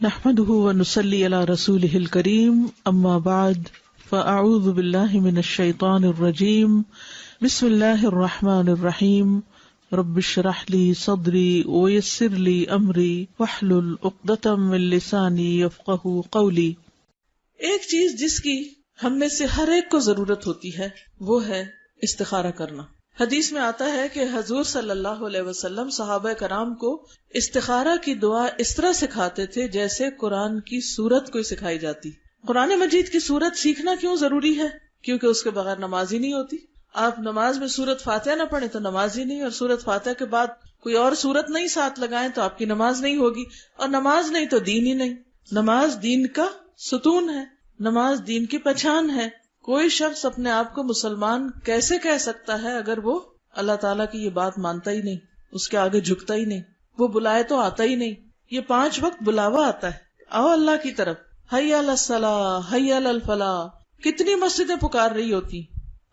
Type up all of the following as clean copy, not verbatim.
نحمده ونصلي على رسوله الكريم اما بعد فاعوذ بالله من الشيطان الرجيم بسم الله الرحمن الرحيم رب اشرح لي صدري ويسر لي امري واحلل عقدة من لساني يفقهوا قولي۔ ایک چیز جس کی ہم میں سے ہر ایک کو ضرورت ہوتی ہے وہ ہے استخارہ کرنا۔ حدیث میں آتا ہے کہ حضور صلی اللہ علیہ وسلم صحابہ کرام کو استخارہ کی دعا اس طرح سکھاتے تھے جیسے قرآن کی سورت کوئی سکھائی جاتی۔ قرآن مجید کی سورت سیکھنا کیوں ضروری ہے؟ کیونکہ اس کے بغیر نماز ہی نہیں ہوتی۔ آپ نماز میں سورت فاتحہ نہ پڑھیں تو نماز ہی نہیں، اور سورت فاتحہ کے بعد کوئی اور سورت نہیں ساتھ لگائیں تو آپ کی نماز نہیں ہوگی، اور نماز نہیں تو دین ہی نہیں۔ نماز دین کا ستون ہے، نماز دین کی پہچان ہے۔ کوئی شخص اپنے آپ کو مسلمان کیسے کہہ سکتا ہے اگر وہ اللہ تعالیٰ کی یہ بات مانتا ہی نہیں، اس کے آگے جھکتا ہی نہیں، وہ بلائے تو آتا ہی نہیں۔ یہ 5 وقت بلاوا آتا ہے، آؤ اللہ کی طرف، حی علی الصلاۃ، حی علی الفلاح، کتنی مسجدیں پکار رہی ہوتی،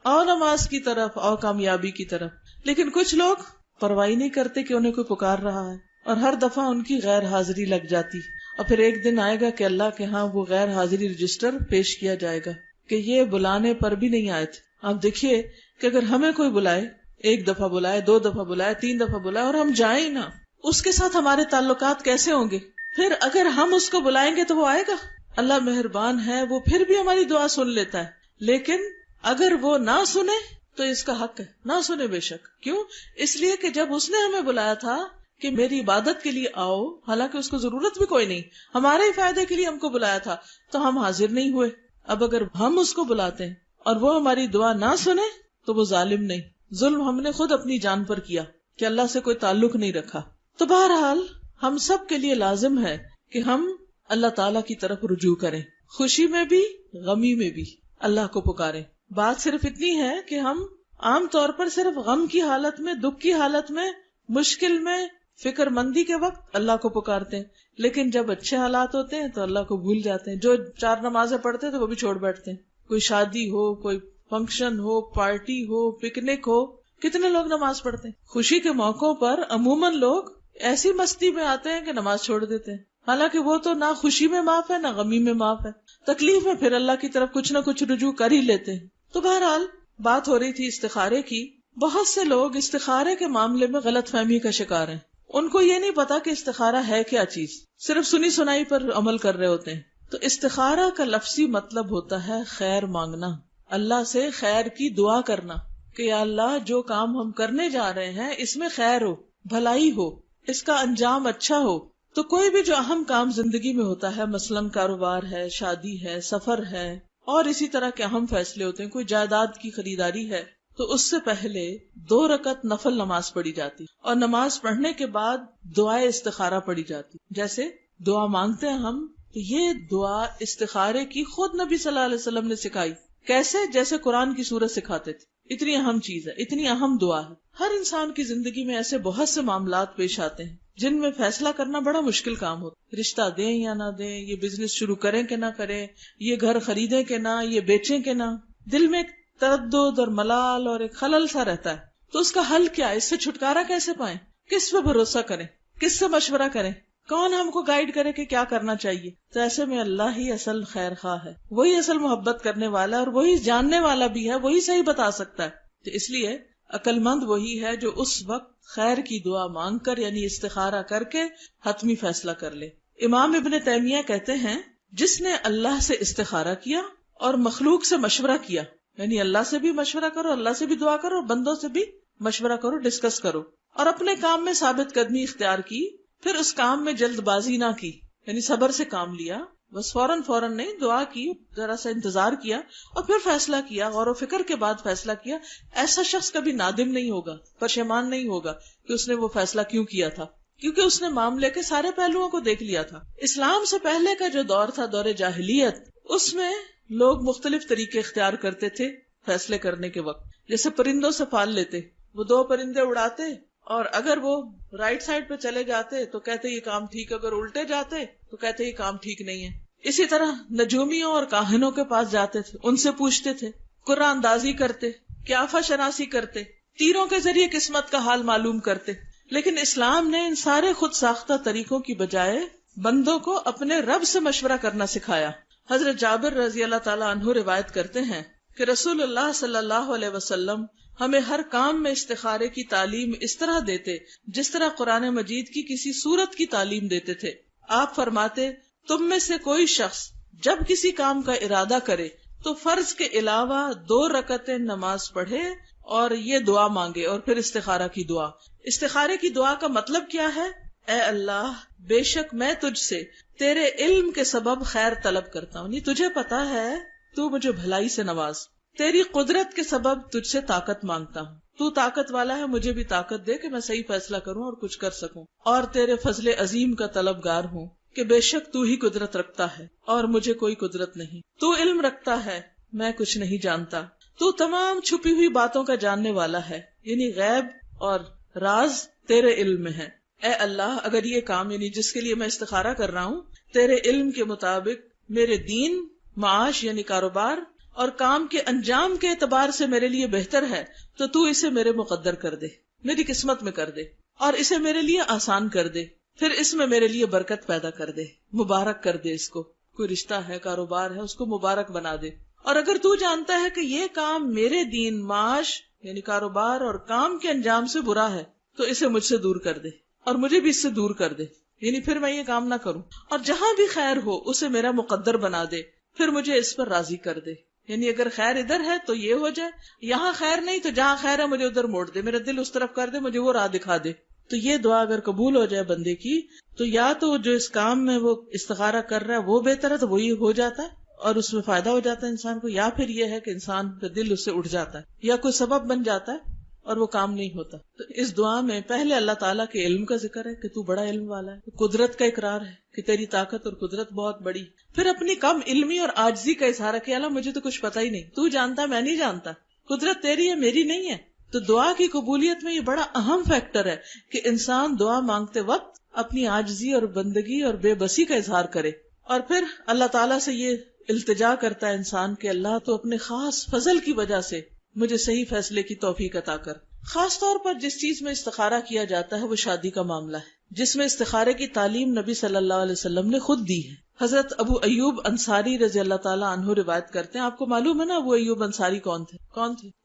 آؤ نماز کی طرف، آؤ کامیابی کی طرف۔ لیکن کچھ لوگ پرواہ نہیں کرتے کہ انہیں کوئی پکار رہا ہے، اور ہر دفعہ ان کی غیر حاضری لگ جاتی، اور پھر ایک دن آئے گا کہ اللہ کے ہاں وہ غیر حاضری رجسٹر پیش کیا جائے گا کہ یہ بلانے پر بھی نہیں آئے تھے۔ آپ دیکھیے کہ اگر ہمیں کوئی بلائے، 1 دفعہ بلائے، 2 دفعہ بلائے، 3 دفعہ بلائے، اور ہم جائیں نہ، اس کے ساتھ ہمارے تعلقات کیسے ہوں گے؟ پھر اگر ہم اس کو بلائیں گے تو وہ آئے گا؟ اللہ مہربان ہے، وہ پھر بھی ہماری دعا سن لیتا ہے، لیکن اگر وہ نہ سنے تو اس کا حق ہے، نہ سنے بے شک۔ کیوں؟ اس لیے کہ جب اس نے ہمیں بلایا تھا کہ میری عبادت کے لیے آؤ، حالانکہ اس کو ضرورت بھی کوئی نہیں، ہمارے ہی فائدے کے لیے ہم کو بلایا تھا، تو ہم حاضر نہیں ہوئے۔ اب اگر ہم اس کو بلاتے ہیں اور وہ ہماری دعا نہ سنے تو وہ ظالم نہیں، ظلم ہم نے خود اپنی جان پر کیا کہ اللہ سے کوئی تعلق نہیں رکھا۔ تو بہرحال ہم سب کے لیے لازم ہے کہ ہم اللہ تعالیٰ کی طرف رجوع کریں، خوشی میں بھی غمی میں بھی اللہ کو پکاریں۔ بات صرف اتنی ہے کہ ہم عام طور پر صرف غم کی حالت میں، دکھ کی حالت میں، مشکل میں، فکر مندی کے وقت اللہ کو پکارتے ہیں، لیکن جب اچھے حالات ہوتے ہیں تو اللہ کو بھول جاتے ہیں۔ جو 4 نمازیں پڑھتے ہیں تو وہ بھی چھوڑ بیٹھتے ہیں۔ کوئی شادی ہو، کوئی فنکشن ہو، پارٹی ہو، پکنک ہو، کتنے لوگ نماز پڑھتے ہیں؟ خوشی کے موقعوں پر عموماً لوگ ایسی مستی میں آتے ہیں کہ نماز چھوڑ دیتے ہیں، حالانکہ وہ تو نہ خوشی میں معاف ہے نہ غمی میں معاف ہے، تکلیف میں پھر اللہ کی طرف کچھ نہ کچھ رجوع کر ہی لیتے ہیں۔ تو بہرحال بات ہو رہی تھی استخارے کی۔ بہت سے لوگ استخارے کے معاملے میں غلط فہمی کا شکار ہیں۔ ان کو یہ نہیں پتا کہ استخارہ ہے کیا چیز، صرف سنی سنائی پر عمل کر رہے ہوتے ہیں۔ تو استخارہ کا لفظی مطلب ہوتا ہے خیر مانگنا، اللہ سے خیر کی دعا کرنا کہ یا اللہ جو کام ہم کرنے جا رہے ہیں اس میں خیر ہو، بھلائی ہو، اس کا انجام اچھا ہو۔ تو کوئی بھی جو اہم کام زندگی میں ہوتا ہے، مثلاً کاروبار ہے، شادی ہے، سفر ہے، اور اسی طرح کے اہم فیصلے ہوتے ہیں، کوئی جائیداد کی خریداری ہے، تو اس سے پہلے 2 رکعت نفل نماز پڑھی جاتی، اور نماز پڑھنے کے بعد دعائے استخارہ پڑھی جاتی۔ جیسے دعا مانگتے ہیں ہم، تو یہ دعا استخارے کی خود نبی صلی اللہ علیہ وسلم نے سکھائی۔ کیسے؟ جیسے قرآن کی سورت سکھاتے تھے۔ اتنی اہم چیز ہے، اتنی اہم دعا ہے۔ ہر انسان کی زندگی میں ایسے بہت سے معاملات پیش آتے ہیں جن میں فیصلہ کرنا بڑا مشکل کام ہوتا ہے۔ رشتہ دیں یا نہ دیں، یہ بزنس شروع کریں کہ نہ کریں، یہ گھر خریدیں کہ نہ، یہ بیچیں کہ نہ، دل میں ایک تردد اور ملال اور ایک خلل سا رہتا ہے۔ تو اس کا حل کیا ہے؟ اس سے چھٹکارا کیسے پائیں؟ کس پہ بھروسہ کریں؟ کس سے مشورہ کریں؟ کون ہم کو گائیڈ کرے کہ کیا کرنا چاہیے؟ تو ایسے میں اللہ ہی اصل خیر خواہ ہے، وہی اصل محبت کرنے والا ہے، اور وہی جاننے والا بھی ہے، وہی صحیح بتا سکتا ہے۔ تو اس لیے عقل مند وہی ہے جو اس وقت خیر کی دعا مانگ کر، یعنی استخارہ کر کے حتمی فیصلہ کر لے۔ امام ابن تیمیہ کہتے ہیں جس نے اللہ سے استخارہ کیا اور مخلوق سے مشورہ کیا، یعنی اللہ سے بھی مشورہ کرو، اللہ سے بھی دعا کرو، اور بندوں سے بھی مشورہ کرو، ڈسکس کرو، اور اپنے کام میں ثابت قدمی اختیار کی، پھر اس کام میں جلد بازی نہ کی، یعنی صبر سے کام لیا، بس فوراً نہیں، دعا کی، ذرا سا انتظار کیا، اور پھر فیصلہ کیا، غور و فکر کے بعد فیصلہ کیا۔ ایسا شخص کبھی نادم نہیں ہوگا، پشیمان نہیں ہوگا کہ اس نے وہ فیصلہ کیوں کیا تھا، کیونکہ اس نے معاملے کے سارے پہلوؤں کو دیکھ لیا تھا۔ اسلام سے پہلے کا جو دور تھا، دور جاہلیت، اس میں لوگ مختلف طریقے اختیار کرتے تھے فیصلے کرنے کے وقت۔ جیسے پرندوں سے پال لیتے، وہ 2 پرندے اڑاتے، اور اگر وہ رائٹ سائڈ پہ چلے جاتے تو کہتے یہ کام ٹھیک، اگر الٹے جاتے تو کہتے یہ کام ٹھیک نہیں ہے۔ اسی طرح نجومیوں اور کاہنوں کے پاس جاتے تھے، ان سے پوچھتے تھے، قرآن اندازی کرتے، قیافہ شناسی کرتے، تیروں کے ذریعے قسمت کا حال معلوم کرتے۔ لیکن اسلام نے ان سارے خود ساختہ طریقوں کی بجائے بندوں کو اپنے رب سے مشورہ کرنا سکھایا۔ حضرت جابر رضی اللہ تعالیٰ عنہ روایت کرتے ہیں کہ رسول اللہ صلی اللہ علیہ وسلم ہمیں ہر کام میں استخارے کی تعلیم اس طرح دیتے جس طرح قرآن مجید کی کسی سورت کی تعلیم دیتے تھے۔ آپ فرماتے، تم میں سے کوئی شخص جب کسی کام کا ارادہ کرے تو فرض کے علاوہ 2 رکعتیں نماز پڑھے اور یہ دعا مانگے، اور پھر استخارہ کی دعا۔ استخارے کی دعا کا مطلب کیا ہے؟ اے اللہ، بے شک میں تجھ سے تیرے علم کے سبب خیر طلب کرتا ہوں، تجھے پتا ہے تو مجھے بھلائی سے نواز، تیری قدرت کے سبب تجھ سے طاقت مانگتا ہوں، تو طاقت والا ہے، مجھے بھی طاقت دے کہ میں صحیح فیصلہ کروں اور کچھ کر سکوں، اور تیرے فضل عظیم کا طلبگار ہوں کہ بے شک تو ہی قدرت رکھتا ہے اور مجھے کوئی قدرت نہیں، تو علم رکھتا ہے میں کچھ نہیں جانتا، تو تمام چھپی ہوئی باتوں کا جاننے والا ہے، یعنی غیب اور راز تیرے علم میں ہے۔ اے اللہ، اگر یہ کام یعنی جس کے لیے میں استخارہ کر رہا ہوں تیرے علم کے مطابق میرے دین، معاش یعنی کاروبار اور کام کے انجام کے اعتبار سے میرے لیے بہتر ہے تو تو اسے میرے مقدر کر دے، میری قسمت میں کر دے، اور اسے میرے لیے آسان کر دے، پھر اس میں میرے لیے برکت پیدا کر دے، مبارک کر دے، اس کو کوئی رشتہ ہے، کاروبار ہے، اس کو مبارک بنا دے۔ اور اگر تو جانتا ہے کہ یہ کام میرے دین، معاش یعنی کاروبار اور کام کے انجام سے برا ہے تو اسے مجھ سے دور کر دے اور مجھے بھی اس سے دور کر دے، یعنی پھر میں یہ کام نہ کروں، اور جہاں بھی خیر ہو اسے میرا مقدر بنا دے، پھر مجھے اس پر راضی کر دے، یعنی اگر خیر ادھر ہے تو یہ ہو جائے، یہاں خیر نہیں تو جہاں خیر ہے مجھے ادھر موڑ دے، میرا دل اس طرف کر دے، مجھے وہ راہ دکھا دے۔ تو یہ دعا اگر قبول ہو جائے بندے کی تو یا تو جو اس کام میں وہ استخارہ کر رہا ہے وہ بہتر ہے تو وہی ہو جاتا ہے اور اس میں فائدہ ہو جاتا ہے انسان کو، یا پھر یہ ہے کہ انسان کا دل اس سے اٹھ جاتا ہے یا کوئی سبب بن جاتا ہے اور وہ کام نہیں ہوتا۔ تو اس دعا میں پہلے اللہ تعالیٰ کے علم کا ذکر ہے کہ تو بڑا علم والا ہے، قدرت کا اقرار ہے کہ تیری طاقت اور قدرت بہت بڑی، پھر اپنی کم علمی اور عاجزی کا اظہار ہے کہ اللہ مجھے تو کچھ پتا ہی نہیں، تو جانتا میں نہیں جانتا، قدرت تیری ہے میری نہیں ہے۔ تو دعا کی قبولیت میں یہ بڑا اہم فیکٹر ہے کہ انسان دعا مانگتے وقت اپنی عاجزی اور بندگی اور بے بسی کا اظہار کرے، اور پھر اللہ تعالیٰ سے یہ التجا کرتا ہے انسان کہ اللہ تو اپنے خاص فضل کی وجہ سے مجھے صحیح فیصلے کی توفیق عطا کر۔ خاص طور پر جس چیز میں استخارہ کیا جاتا ہے وہ شادی کا معاملہ ہے، جس میں استخارے کی تعلیم نبی صلی اللہ علیہ وسلم نے خود دی ہے۔ حضرت ابو ایوب انصاری رضی اللہ تعالیٰ عنہ روایت کرتے ہیں، آپ کو معلوم ہے نا ابو ایوب انصاری کون تھے؟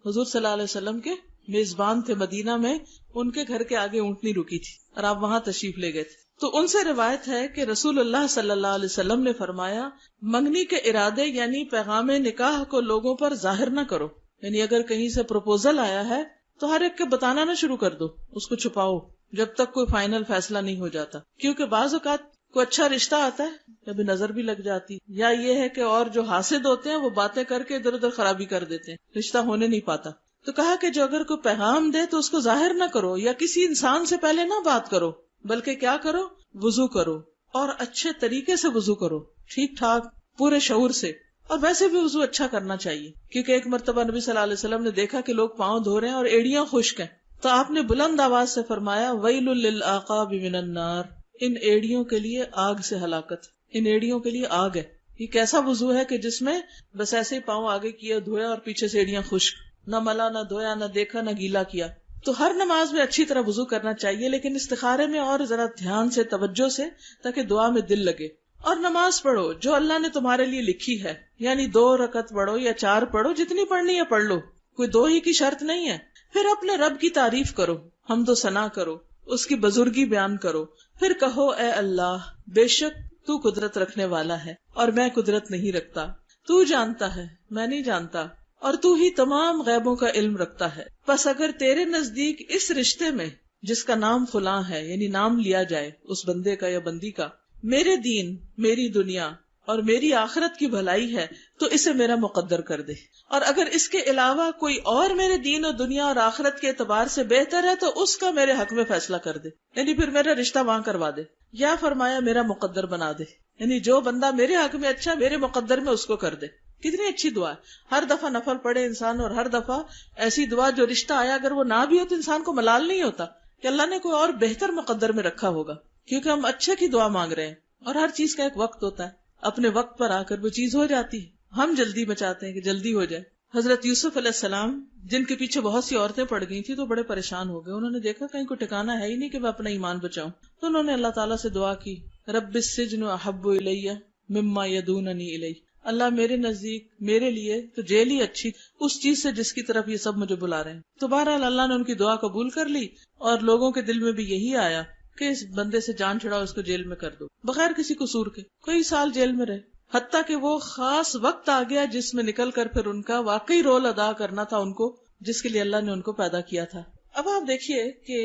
حضور صلی اللہ علیہ وسلم کے میزبان تھے، مدینہ میں ان کے گھر کے آگے اونٹنی رکی تھی اور آپ وہاں تشریف لے گئے تھے۔ تو ان سے روایت ہے کہ رسول اللہ صلی اللہ علیہ وسلم نے فرمایا، منگنی کے ارادے یعنی پیغام نکاح کو لوگوں پر ظاہر نہ کرو، یعنی اگر کہیں سے پروپوزل آیا ہے تو ہر ایک کے بتانا نہ شروع کر دو، اس کو چھپاؤ جب تک کوئی فائنل فیصلہ نہیں ہو جاتا، کیونکہ بعض اوقات کوئی اچھا رشتہ آتا ہے کبھی نظر بھی لگ جاتی، یا یہ ہے کہ اور جو حاسد ہوتے ہیں وہ باتیں کر کے ادھر ادھر خرابی کر دیتے ہیں، رشتہ ہونے نہیں پاتا۔ تو کہا کہ جو اگر کوئی پیغام دے تو اس کو ظاہر نہ کرو، یا کسی انسان سے پہلے نہ بات کرو، بلکہ کیا کرو، وضو کرو، اور اچھے طریقے سے وضو کرو، ٹھیک ٹھاک پورے شعور سے، اور ویسے بھی وضو اچھا کرنا چاہیے، کیونکہ ایک مرتبہ نبی صلی اللہ علیہ وسلم نے دیکھا کہ لوگ پاؤں دھو رہے ہیں اور ایڑیاں خشک ہیں، تو آپ نے بلند آواز سے فرمایا، ویل للعقاب من النار، ان ایڑیوں کے لیے آگ سے ہلاکت، ان ایڑیوں کے لیے آگ ہے۔ یہ کیسا وضو ہے کہ جس میں بس ایسے ہی پاؤں آگے کیے دھویا اور پیچھے سے ایڑیاں خشک، نہ ملا نہ دھویا نہ دیکھا نہ گیلا کیا۔ تو ہر نماز میں اچھی طرح وضو کرنا چاہیے، لیکن استخارے میں اور ذرا دھیان سے، توجہ سے، تاکہ دعا میں دل لگے۔ اور نماز پڑھو جو اللہ نے تمہارے لیے لکھی ہے، یعنی 2 رکعت پڑھو یا 4 پڑھو، جتنی پڑھنی ہے پڑھ لو، کوئی 2 ہی کی شرط نہیں ہے۔ پھر اپنے رب کی تعریف کرو، حمد و ثنا کرو، اس کی بزرگی بیان کرو، پھر کہو، اے اللہ، بے شک تو قدرت رکھنے والا ہے اور میں قدرت نہیں رکھتا، تو جانتا ہے میں نہیں جانتا، اور تو ہی تمام غیبوں کا علم رکھتا ہے، پس اگر تیرے نزدیک اس رشتے میں جس کا نام فلاں ہے، یعنی نام لیا جائے اس بندے کا یا بندی کا، میرے دین، میری دنیا اور میری آخرت کی بھلائی ہے تو اسے میرا مقدر کر دے، اور اگر اس کے علاوہ کوئی اور میرے دین اور دنیا اور آخرت کے اعتبار سے بہتر ہے تو اس کا میرے حق میں فیصلہ کر دے، یعنی پھر میرا رشتہ وہاں کروا دے، یا فرمایا میرا مقدر بنا دے، یعنی جو بندہ میرے حق میں اچھا میرے مقدر میں اس کو کر دے۔ کتنی اچھی دعا ہے، ہر دفعہ نفل پڑھے انسان، اور ہر دفعہ ایسی دعا جو رشتہ آیا اگر وہ نہ بھی ہو تو انسان کو ملال نہیں ہوتا کہ اللہ نے کوئی اور بہتر مقدر میں رکھا ہوگا، کیونکہ ہم اچھے کی دعا مانگ رہے ہیں، اور ہر چیز کا ایک وقت ہوتا ہے، اپنے وقت پر آ کر وہ چیز ہو جاتی ہے، ہم جلدی بچاتے ہیں کہ جلدی ہو جائے۔ حضرت یوسف علیہ السلام جن کے پیچھے بہت سی عورتیں پڑ گئی تھی تو بڑے پریشان ہو گئے، انہوں نے دیکھا کہیں کوئی ٹھکانا ہے ہی نہیں کہ میں اپنا ایمان بچاؤں، تو انہوں نے اللہ تعالیٰ سے دعا کی، رب السجن احب الی مما یدوننی الی، اللہ میرے نزدیک میرے لیے تو جیل ہی اچھی اس چیز سے جس کی طرف یہ سب مجھے بلا رہے ہیں. تو بہرحال اللہ نے ان کی دعا قبول کر لی، اور لوگوں کے دل میں بھی یہی آیا کہ اس بندے سے جان چھڑاؤ، اس کو جیل میں کر دو بغیر کسی قصور کے. کئی سال جیل میں رہے، حتیٰ کہ وہ خاص وقت آ گیا جس میں نکل کر پھر ان کا واقعی رول ادا کرنا تھا ان کو، جس کے لیے اللہ نے ان کو پیدا کیا تھا. اب آپ دیکھیے کہ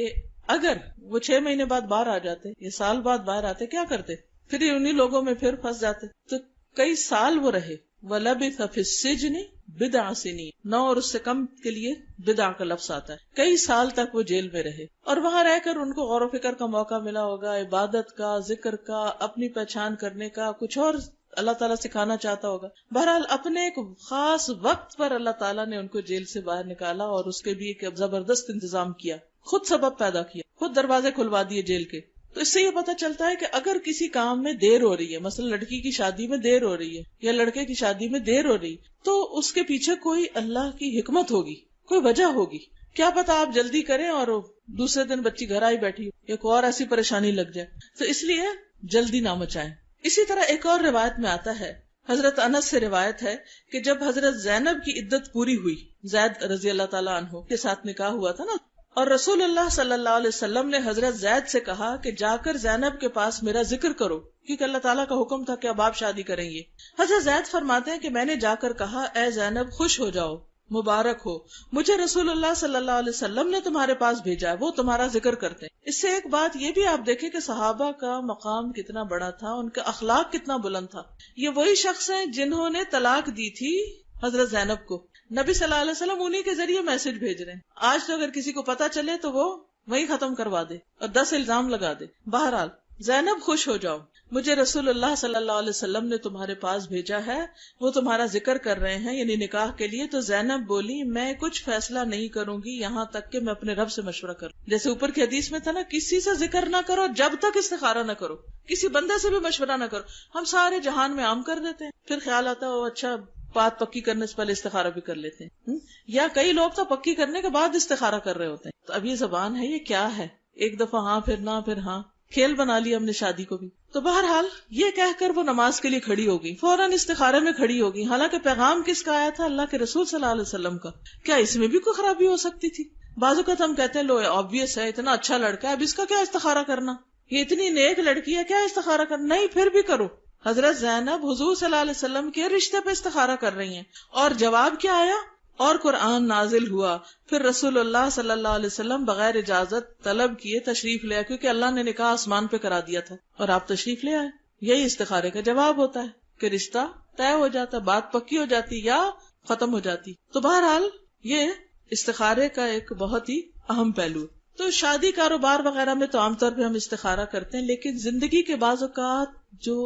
اگر وہ 6 مہینے بعد باہر آ جاتے یا سال بعد باہر آتے، کیا کرتے؟ پھر انہی لوگوں میں پھر پھنس جاتے. تو کئی سال وہ رہے. وَلَبِثَ فِي السِّجْنِ بِضْعَ سِنِينَ، 9 اور اس سے کم کے لیے بدع کا لفظ آتا ہے. کئی سال تک وہ جیل میں رہے، اور وہاں رہ کر ان کو غور و فکر کا موقع ملا ہوگا، عبادت کا، ذکر کا، اپنی پہچان کرنے کا، کچھ اور اللہ تعالیٰ سکھانا چاہتا ہوگا. بہرحال اپنے ایک خاص وقت پر اللہ تعالیٰ نے ان کو جیل سے باہر نکالا، اور اس کے بھی ایک زبردست انتظام کیا، خود سبب پیدا کیا، خود دروازے کھلوا دیے جیل کے. تو اس سے یہ پتہ چلتا ہے کہ اگر کسی کام میں دیر ہو رہی ہے، مثلا لڑکی کی شادی میں دیر ہو رہی ہے یا لڑکے کی شادی میں دیر ہو رہی، تو اس کے پیچھے کوئی اللہ کی حکمت ہوگی، کوئی وجہ ہوگی. کیا پتا آپ جلدی کریں اور دوسرے دن بچی گھر آئی بیٹھی یا کوئی اور ایسی پریشانی لگ جائے. تو اس لیے جلدی نہ مچائیں. اسی طرح ایک اور روایت میں آتا ہے، حضرت انس سے روایت ہے کہ جب حضرت زینب کی عدت پوری ہوئی، زید رضی اللہ تعالیٰ عنہ کے ساتھ نکاح ہوا تھا نا، اور رسول اللہ صلی اللہ علیہ وسلم نے حضرت زید سے کہا کہ جا کر زینب کے پاس میرا ذکر کرو، کیونکہ اللہ تعالیٰ کا حکم تھا کہ اب آپ شادی کریں گے. حضرت زید فرماتے ہیں کہ میں نے جا کر کہا، اے زینب خوش ہو جاؤ، مبارک ہو، مجھے رسول اللہ صلی اللہ علیہ وسلم نے تمہارے پاس بھیجا ہے، وہ تمہارا ذکر کرتے ہیں. اس سے ایک بات یہ بھی آپ دیکھیں کہ صحابہ کا مقام کتنا بڑا تھا، ان کا اخلاق کتنا بلند تھا. یہ وہی شخص ہیں جنہوں نے طلاق دی تھی حضرت زینب کو، نبی صلی اللہ علیہ وسلم انہی کے ذریعے میسج بھیج رہے ہیں. آج تو اگر کسی کو پتا چلے تو وہ وہی ختم کروا دے اور 10 الزام لگا دے. بہرحال زینب خوش ہو جاؤ، مجھے رسول اللہ صلی اللہ علیہ وسلم نے تمہارے پاس بھیجا ہے، وہ تمہارا ذکر کر رہے ہیں، یعنی نکاح کے لیے. تو زینب بولی، میں کچھ فیصلہ نہیں کروں گی یہاں تک کہ میں اپنے رب سے مشورہ کروں. جیسے اوپر کی حدیث میں تھا نا، کسی سے ذکر نہ کرو جب تک استخارہ نہ کرو، کسی بندے سے بھی مشورہ نہ کرو. ہم سارے جہان میں عام کر دیتے ہیں، پھر خیال آتا ہے اچھا بات پکی کرنے سے پہلے استخارہ بھی کر لیتے ہیں، یا کئی لوگ تو پکی کرنے کے بعد استخارہ کر رہے ہوتے ہیں. تو اب یہ زبان ہے، یہ کیا ہے؟ ایک دفعہ ہاں پھر نہ، پھر ہاں، کھیل بنا لیا ہم نے شادی کو بھی. تو بہرحال یہ کہہ کر وہ نماز کے لیے کھڑی ہوگی، فوراً استخارے میں کھڑی ہوگی. حالانکہ پیغام کس کا آیا تھا؟ اللہ کے رسول صلی اللہ علیہ وسلم کا. کیا اس میں بھی کوئی خرابی ہو سکتی تھی؟ بعض اوقات ہم کہتے ہیں لو آبویس ہے، اتنا اچھا لڑکا ہے، اب اس کا کیا استخارہ کرنا، یہ اتنی نیک لڑکی ہے، کیا استخارہ کرنا؟ نہیں، پھر بھی کرو. حضرت زینب حضور صلی اللہ علیہ وسلم کے رشتے پہ استخارہ کر رہی ہیں، اور جواب کیا آیا؟ اور قرآن نازل ہوا. پھر رسول اللہ صلی اللہ علیہ وسلم بغیر اجازت طلب کیے تشریف لے آئے، کیونکہ اللہ نے نکاح آسمان پہ کرا دیا تھا اور آپ تشریف لے آئے. یہی استخارے کا جواب ہوتا ہے کہ رشتہ طے ہو جاتا، بات پکی ہو جاتی یا ختم ہو جاتی. تو بہرحال یہ استخارے کا ایک بہت ہی اہم پہلو ہے. تو شادی کاروبار وغیرہ میں تو عام طور پہ ہم استخارہ کرتے ہیں، لیکن زندگی کے بعض اوقات جو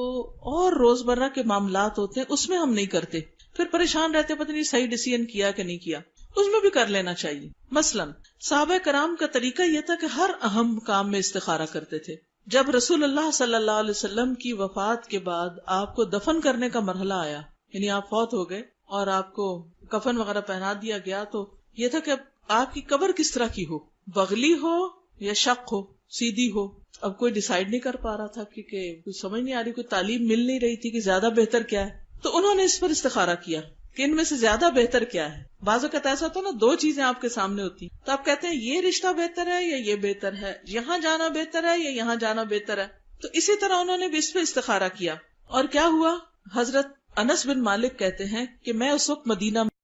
اور روزمرہ کے معاملات ہوتے ہیں اس میں ہم نہیں کرتے، پھر پریشان رہتے پتہ نہیں صحیح ڈیسیژن کیا کہ نہیں کیا. اس میں بھی کر لینا چاہیے. مثلا صحابہ کرام کا طریقہ یہ تھا کہ ہر اہم کام میں استخارہ کرتے تھے. جب رسول اللہ صلی اللہ علیہ وسلم کی وفات کے بعد آپ کو دفن کرنے کا مرحلہ آیا، یعنی آپ فوت ہو گئے اور آپ کو کفن وغیرہ پہنا دیا گیا، تو یہ تھا کہ آپ کی قبر کس طرح کی ہو، بغلی ہو یا شق ہو، سیدھی ہو. اب کوئی ڈیسائیڈ نہیں کر پا رہا تھا، کیونکہ کوئی سمجھ نہیں آ رہی، کوئی تعلیم مل نہیں رہی تھی کہ زیادہ بہتر کیا ہے. تو انہوں نے اس پر استخارہ کیا کہ ان میں سے زیادہ بہتر کیا ہے. بعض اوقات ایسا ہوتا ہے نا، 2 چیزیں آپ کے سامنے ہوتی، تو آپ کہتے ہیں یہ رشتہ بہتر ہے یا یہ بہتر ہے، یہاں جانا بہتر ہے یا یہاں جانا بہتر ہے. تو اسی طرح انہوں نے بھی اس پہ استخارہ کیا. اور کیا ہوا؟ حضرت انس بن مالک کہتے ہیں کہ میں اس وقت مدینہ